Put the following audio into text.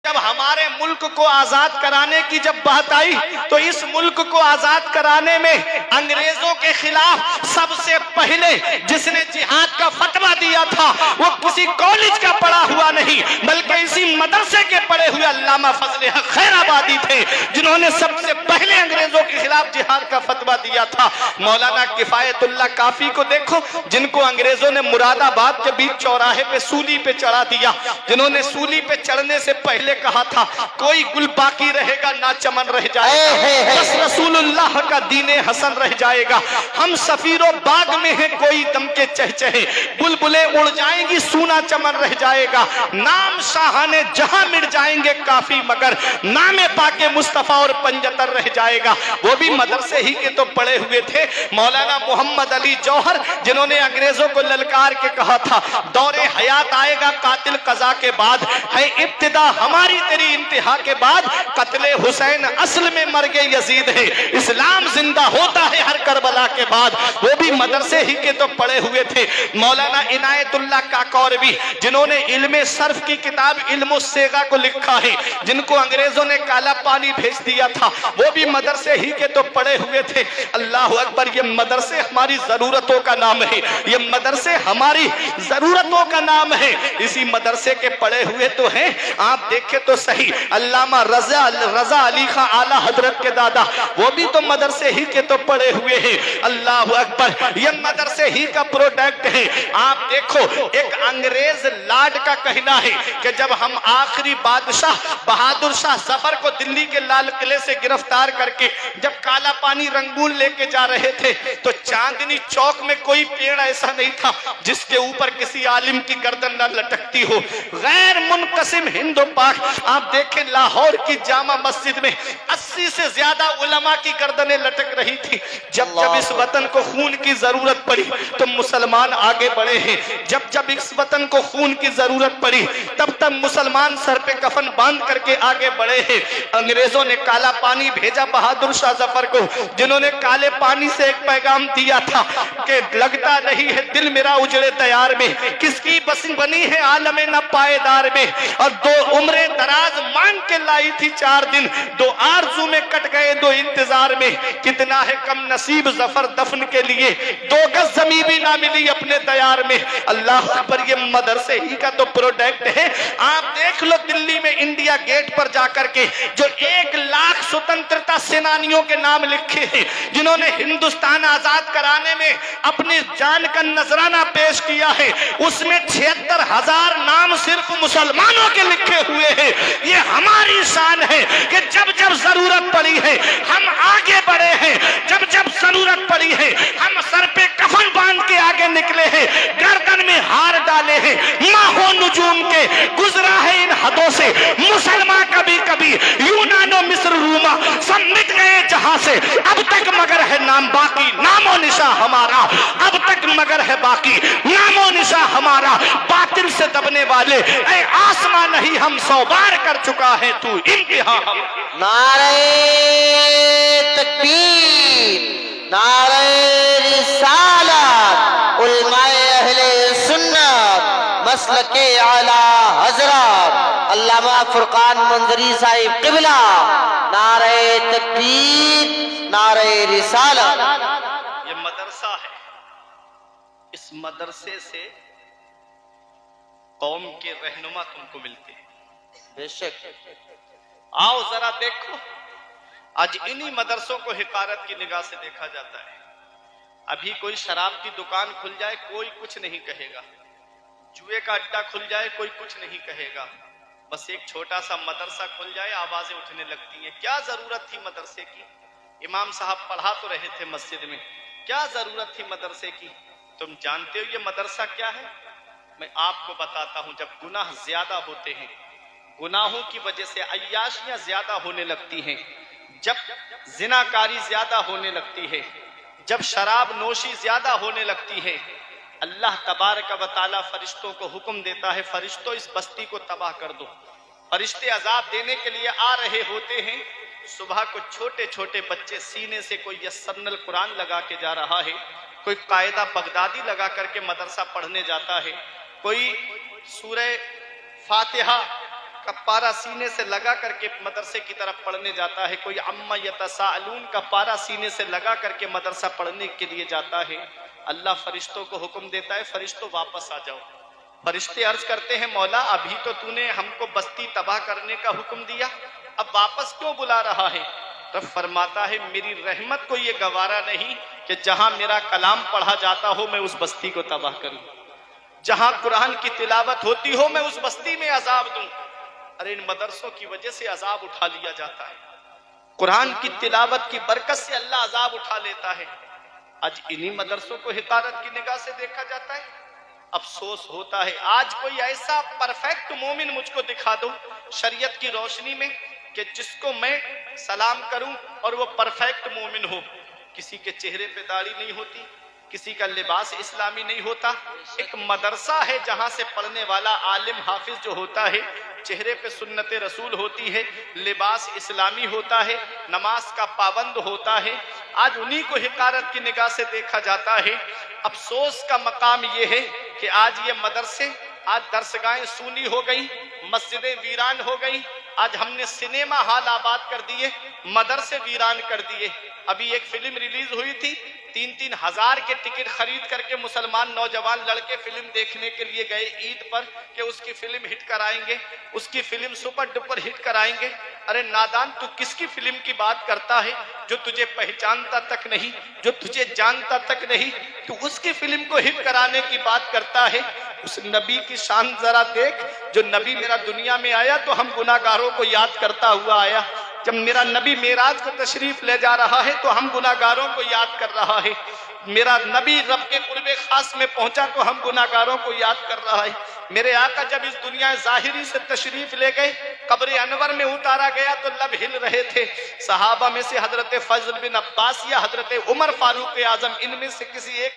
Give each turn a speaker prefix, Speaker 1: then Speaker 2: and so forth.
Speaker 1: जब हमारे मुल्क को आजाद कराने की जब बात आई तो इस मुल्क को आजाद कराने में अंग्रेजों के खिलाफ सबसे पहले जिसने जिहाद का फतवा दिया था वो किसी कॉलेज का पढ़ा हुआ नहीं बल्कि इसी मदरसे के पढ़े हुए अल्लामा फजल हक खैराबादी थे, जिन्होंने सबसे पहले अंग्रेजों के खिलाफ जिहाद का फतवा दिया था। मौलाना किफायतुल्लाह काफी को देखो, जिनको अंग्रेजों ने मुरादाबाद के बीच चौराहे पे सूली पे चढ़ा दिया, जिन्होंने सूली पे चढ़ने से पहले कहा था कोई गुल बाकी रहेगा ना चमन रह जाएगा, बस रसूलुल्लाह का दीने हसन रह जाएगा। हम सफीरो बाग में हैं कोई दम के चहचहे, बुलबुलें उड़ जाएंगी सूना चमन रह जाएगा। नाम शाहाने जहां मिट जाएंगे काफी मगर नामे पाके मुस्तफा और पंजतर रह जाएगा। वो भी मदरसे ही के तो पड़े हुए थे। मौलाना मोहम्मद अली जौहर, जिन्होंने अंग्रेजों को ललकार के कहा था दौरे हयात आएगा कातिल कजा के बाद, है इब्तिदा हमारी तेरी इंतहा के बाद, कत्ले हुसैन असल में मर गए यजीद है, इस्लाम जिंदा होता है हर करबला के बाद। वो भी मदरसे ही के तो पड़े हुए थे। मौलाना इनायतुल्लाह काकौरवी, जिन्होंने इल्मे सर्फ की किताब इल्मो सेगा को लिखा है, जिनको अंग्रेजों ने काला पानी भेज दिया था, वो भी मदरसे ही के तो पड़े हुए थे। अल्लाह अकबर, ये मदरसे हमारी जरूरतों का नाम है, ये मदरसे हमारी जरूरतों का नाम है। इसी मदरसे के पड़े हुए तो हैं, आप देखें तो सही, अल्लामा रजा अली खां आला हजरत के दादा, वो भी तो मदरसे ही के तो पड़े हुए हैं। अल्लाह अकबर, ये मदरसे ही का प्रोडक्ट है। आप देखो, एक अंग्रेज लाड का कहना है कि जब हम आखिरी बादशाह बहादुर शाह जफर को दिल्ली के लाल किले से गिरफ्तार करके जब काला पानी रंगून लेके जा रहे थे तो चांदनी चौक में कोई पेड़ ऐसा नहीं था जिसके ऊपर किसी आलिम की गर्दन न लटकती हो। गैर मुनकसिम हिंदो पाक, आप देखें लाहौर की जामा मस्जिद में 80 से ज्यादा उलमा की गर्दनें लटक रही थी। जब जब इस वतन को खून की जरूरत पड़ी तो मुसलमान आगे बढ़े हैं, जब जब इस वतन को खून की जरूरत पड़ी तब तब मुसलमान सर पे कफन बांध करके आगे बढ़े हैं। अंग्रेजों ने काला पानी भेजा बहादुर शाह जफर को, जिन्होंने काले पानी से एक पैगाम दिया था कि लगता नहीं है दिल मेरा उजड़े तैयार में, किसकी बस बनी है आलमे न पाएदार में। और 2 उम्रे दराज मांग के लाई थी 4 दिन, 2 आरज़ू में कट गए 2 इंतजार में। कितना है कम नसीब जफर दफन के लिए, 2 गज जमीन भी ना मिली अपने तैयार में। अल्लाह पर, ये मदरसे ही का तो प्रोडक्ट है। आप देख लो दिल्ली में इंडिया गेट पर जाकर के जो 1 लाख स्वतंत्रता सेनानियों के नाम लिखे हैं, जिन्होंने हिंदुस्तान आजाद कराने में अपनी जान का नजराना पेश किया है, उसमें 76,000 नाम सिर्फ मुसलमानों के लिखे हुए हैं। ये हमारी शान है कि जब जब जरूरत पड़ी है हम आगे बढ़े हैं, जब जब जरूरत पड़ी है हम सर पे कफन बांध के आगे निकले हैं, गर्दन में हार डाले हैं। माहो नुजूम के गुजरा है इन हदों से मुसलमान, कभी कभी यूनानो मिस्र रूमा सब मिट गए जहां से, अब तक मगर है नाम बाकी, नामो निशा हमारा अब तक मगर है बाकी, नामो निशा हमारा। बातिल से दबने वाले ऐ आसमां नहीं हम 100 बार कर चुका है तू इम्तिहान हम।
Speaker 2: नारे तकबीर, नारे रिसालत, उलमाए अहले सुन्नत, मसलके आला हजरत अल्लामा फुरकान मंजरी साहिब क़िबला, नारे तकबीर, नारे रिसालत।
Speaker 1: ये मदरसा है, इस मदरसे से कौम के रहनुमा तुमको मिलते हैं।
Speaker 2: बेशक,
Speaker 1: आओ जरा देखो, आज इन्हीं मदरसों को हिकारत की निगाह से देखा जाता है। अभी कोई शराब की दुकान खुल जाए कोई कुछ नहीं कहेगा, जुए का अड्डा खुल जाए कोई कुछ नहीं कहेगा, बस एक छोटा सा मदरसा खुल जाए आवाजें उठने लगती हैं। क्या जरूरत थी मदरसे की? इमाम साहब पढ़ा तो रहे थे मस्जिद में, क्या जरूरत थी मदरसे की? तुम जानते हो ये मदरसा क्या है? मैं आपको बताता हूं। जब गुनाह ज्यादा होते हैं, गुनाहों की वजह से अय्याशियां ज्यादा होने लगती हैं, जब जिनाकारी ज्यादा होने लगती है, जब शराब नोशी ज्यादा होने लगती है, अल्लाह तबारक व तआला फरिश्तों को हुक्म देता है, फरिश्तों इस बस्ती को तबाह कर दो। फरिश्ते अजाब देने के लिए आ रहे होते हैं। सुबह को छोटे छोटे बच्चे सीने से कोई यस्सरनल कुरान लगा के जा रहा है, कोई कायदा बगदादी लगा करके मदरसा पढ़ने जाता है, कोई सूरह फातिहा का पारा सीने से लगा करके मदरसे की तरफ पढ़ने जाता है, कोई अम्मा यतसाअलून का पारा सीने से लगा करके मदरसा पढ़ने के लिए जाता है। अल्लाह फरिश्तों को हुक्म देता है, फरिश्तों वापस आ जाओ। फरिश्ते अर्ज करते हैं, मौला अभी तो तूने हमको बस्ती तबाह करने का हुक्म दिया, अब वापस क्यों बुला रहा है? तब फरमाता है, मेरी रहमत को ये गवारा नहीं कि जहां मेरा कलाम पढ़ा जाता हो मैं उस बस्ती को तबाह करूं, जहां कुरान की तिलावत होती हो मैं उस बस्ती में अजाब दूं। अरे इन मदरसों की वजह से अजाब उठा लिया जाता है, कुरान की तिलावत की बरकत से अल्लाह अजाब उठा लेता है। आज इन्हीं मदरसों को हिकारत की निगाह से देखा जाता है। अफसोस होता है, आज कोई ऐसा परफेक्ट मोमिन मुझको दिखा दो शरीयत की रोशनी में कि जिसको मैं सलाम करूं और वो परफेक्ट मोमिन हो। किसी के चेहरे पे दाढ़ी नहीं होती, किसी का लिबास इस्लामी नहीं होता। एक मदरसा है जहां से पढ़ने वाला आलिम हाफिज जो होता है, चेहरे पे सुन्नत रसूल होती है, लिबास इस्लामी होता है, नमाज का पाबंद होता है। आज उन्हीं को हिकारत की निगाह से देखा जाता है। अफसोस का मकाम ये है कि आज ये मदरसे, आज दरसगाहें सूनी हो गई, मस्जिदें वीरान हो गई। आज हमने सिनेमा हॉल आबाद कर दिए, मदरसे वीरान कर दिए। अभी एक फिल्म रिलीज हुई थी, 3-3 हजार के टिकट खरीद करके मुसलमान नौजवान लड़के फिल्म देखने के लिए गए ईद पर कि उसकी फिल्म हिट कराएंगे, उसकी फिल्म सुपर डुपर हिट कराएंगे। अरे नादान, तू किसकी फिल्म की बात करता है जो तुझे पहचानता तक नहीं, जो तुझे जानता तक नहीं, तू उसकी फिल्म को हिट कराने की बात करता है। उस नबी की शान जरा देख, जो नबी मेरा दुनिया में आया तो हम गुनाहगारों को याद करता हुआ आया। जब मेरा नबी मेराज को तशरीफ ले जा रहा है तो हम गुनाहगारों को याद कर रहा है। मेरा नबी रब के कुर्बे खास में पहुंचा तो हम गुनाहगारों को याद कर रहा है। मेरे आका जब इस दुनिया ज़ाहिरी से तशरीफ ले गए, कब्र अनवर में उतारा गया तो लब हिल रहे थे। सहाबा में से हजरत फजल बिन अब्बास या हजरत उमर फारूक आजम, इनमें से किसी एक